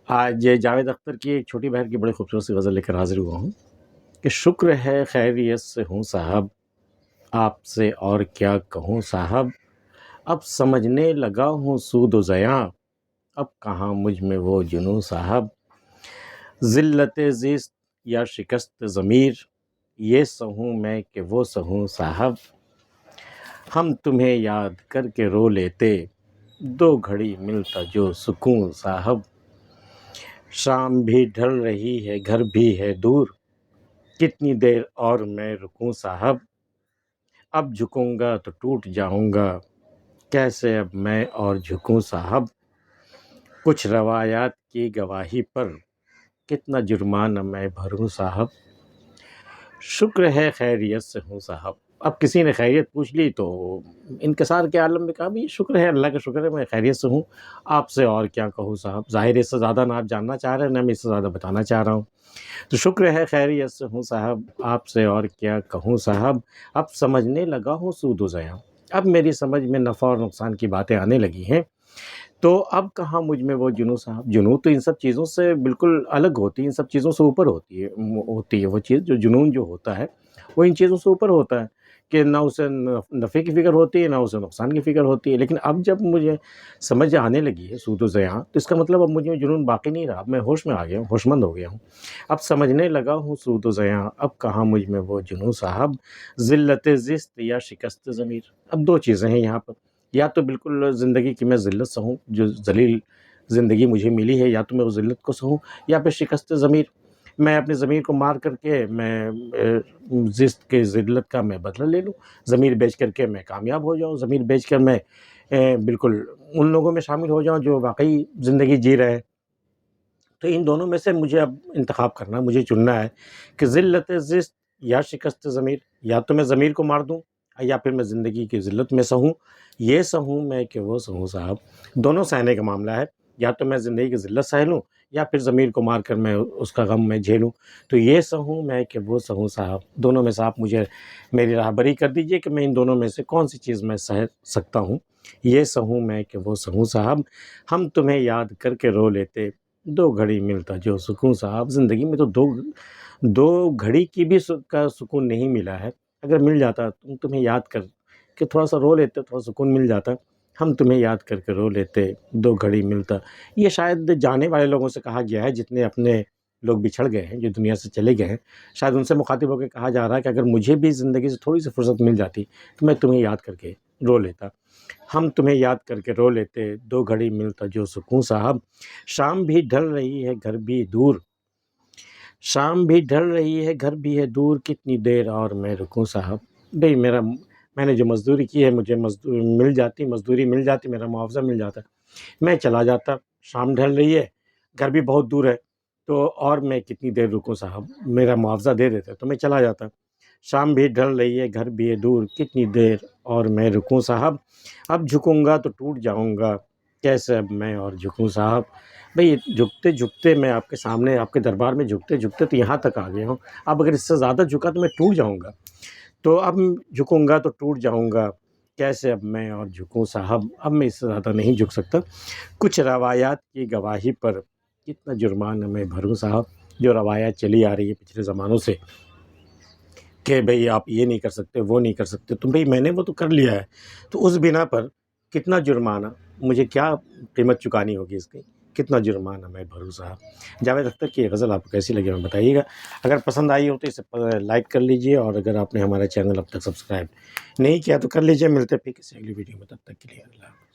آج جاوید اختر کی ایک چھوٹی بہن کی بڑی خوبصورت سی غزل لے کر حاضر ہوا ہوں کہ شکر ہے خیریت سے ہوں صاحب، آپ سے اور کیا کہوں صاحب، اب سمجھنے لگا ہوں سود و زیاں، اب کہاں مجھ میں وہ جنوں صاحب، ذلت زیست یا شکست ضمیر، یہ سہوں میں کہ وہ سہوں صاحب، ہم تمہیں یاد کر کے رو لیتے، دو گھڑی ملتا جو سکون صاحب، شام بھی ڈھل رہی ہے گھر بھی ہے دور، کتنی دیر اور میں رکوں صاحب، اب جھکوں گا تو ٹوٹ جاؤں گا، کیسے اب میں اور جھکوں صاحب، کچھ روایات کی گواہی پر کتنا جرمانہ میں بھروں صاحب، شکر ہے خیریت سے ہوں صاحب۔ اب کسی نے خیریت پوچھ لی تو انکسار کے عالم میں کہا بھی شکر ہے، اللہ کا شکر ہے میں خیریت سے ہوں، آپ سے اور کیا کہوں صاحب، ظاہر ہے اس سے زیادہ نہ آپ جاننا چاہ رہے ہیں نہ میں اس سے زیادہ بتانا چاہ رہا ہوں، تو شکر ہے خیریت سے ہوں صاحب، آپ سے اور کیا کہوں صاحب، اب سمجھنے لگا ہوں سود و زیاں، اب میری سمجھ میں نفع اور نقصان کی باتیں آنے لگی ہیں، تو اب کہاں مجھ میں وہ جنوں صاحب، جنوں تو ان سب چیزوں سے بالکل الگ ہوتی ہے، ان سب چیزوں سے اوپر ہوتی ہے وہ چیز، جو جنون جو ہوتا ہے وہ ان چیزوں سے اوپر ہوتا ہے کہ نہ اسے نفع کی فکر ہوتی ہے نہ اسے نقصان کی فکر ہوتی ہے، لیکن اب جب مجھے سمجھ آنے لگی ہے سود و زیاں تو اس کا مطلب اب مجھے جنون باقی نہیں رہا، اب میں ہوش میں آ گیا ہوں، ہوش مند ہو گیا ہوں، اب سمجھنے لگا ہوں سود و زیاں، اب کہاں مجھ میں وہ جنوں صاحب، ذلت زست یا شکست ضمیر، اب دو چیزیں ہیں یہاں پر، یا تو بالکل زندگی کی میں ذلت سہوں، جو ذلیل زندگی مجھے ملی ہے، یا تو میں اس ذلت کو سہوں، یا پھر شکست ضمیر، میں اپنے ضمیر کو مار کر کے میں زست کے ذلت کا میں بدلہ لے لوں، ضمیر بیچ کر کے میں کامیاب ہو جاؤں، ضمیر بیچ کر میں بالکل ان لوگوں میں شامل ہو جاؤں جو واقعی زندگی جی رہے ہیں، تو ان دونوں میں سے مجھے اب انتخاب کرنا ہے، مجھے چننا ہے کہ ذلت زست یا شکست ضمیر، یا تو میں ضمیر کو مار دوں یا پھر میں زندگی کی ذلت میں سہوں، یہ سہوں میں کہ وہ سہوں صاحب، دونوں سہنے کا معاملہ ہے، یا تو میں زندگی کی ذلت سہ لوں یا پھر ضمیر کو مار کر میں اس کا غم میں جھیلوں، تو یہ سہوں میں کہ وہ سہوں صاحب، دونوں میں سے آپ مجھے میری راہبری کر دیجئے کہ میں ان دونوں میں سے کون سی چیز میں سہ سکتا ہوں، یہ سہوں میں کہ وہ سہوں صاحب، ہم تمہیں یاد کر کے رو لیتے، دو گھڑی ملتا جو سکون صاحب، زندگی میں تو دو گھڑی کی بھی کا سکون نہیں ملا ہے، اگر مل جاتا تمہیں یاد کر کہ تھوڑا سا رو لیتے، تھوڑا سکون مل جاتا، ہم تمہیں یاد کر کے رو لیتے، دو گھڑی ملتا، یہ شاید جانے والے لوگوں سے کہا گیا ہے، جتنے اپنے لوگ بچھڑ گئے ہیں، جو دنیا سے چلے گئے ہیں، شاید ان سے مخاطب ہو کے کہا جا رہا ہے کہ اگر مجھے بھی زندگی سے تھوڑی سی فرصت مل جاتی تو میں تمہیں یاد کر کے رو لیتا، ہم تمہیں یاد کر کے رو لیتے، دو گھڑی ملتا جو سکون صاحب، شام بھی ڈھل رہی ہے گھر بھی دور، شام بھی ڈھل رہی ہے گھر بھی ہے دور، کتنی دیر اور میں رکوں صاحب، بھئی میں نے جو مزدوری کی ہے مجھے مزدوری مل جاتی، میرا معاوضہ مل جاتا، میں چلا جاتا، شام ڈھل رہی ہے گھر بھی بہت دور ہے تو اور میں کتنی دیر رکوں صاحب، میرا معاوضہ دے دیتے تو میں چلا جاتا، شام بھی ڈھل رہی ہے گھر بھی ہے دور، کتنی دیر اور میں رکوں صاحب، اب جھکوں گا تو ٹوٹ جاؤں گا، کیسے اب میں اور جھکوں صاحب، بھئی جھکتے جھکتے میں آپ کے سامنے آپ کے دربار میں جھکتے جھکتے تو یہاں تک آ گیا ہوں، اب اگر اس سے زیادہ جھکا تو میں ٹوٹ جاؤں گا، تو اب جھکوں گا تو ٹوٹ جاؤں گا، کیسے اب میں اور جھکوں صاحب، اب میں اس سے زیادہ نہیں جھک سکتا، کچھ روایات کی گواہی پر کتنا جرمانہ میں بھروں صاحب، جو روایات چلی آ رہی ہے پچھلے زمانوں سے کہ بھئی آپ یہ نہیں کر سکتے وہ نہیں کر سکتے، تو بھئی میں نے وہ تو کر لیا ہے، تو اس بنا پر کتنا جرمانہ مجھے، کیا قیمت چکانی ہوگی اس کی، کتنا جرمانہ میں بھروں صاحب۔ جاوید اختر کی یہ غزل آپ کو کیسی لگی ہمیں بتائیے گا، اگر پسند آئی ہو تو اسے لائک کر لیجئے، اور اگر آپ نے ہمارا چینل اب تک سبسکرائب نہیں کیا تو کر لیجئے، ملتے پھر کسی اگلی ویڈیو میں، تب تک کے لیے اللہ حافظ۔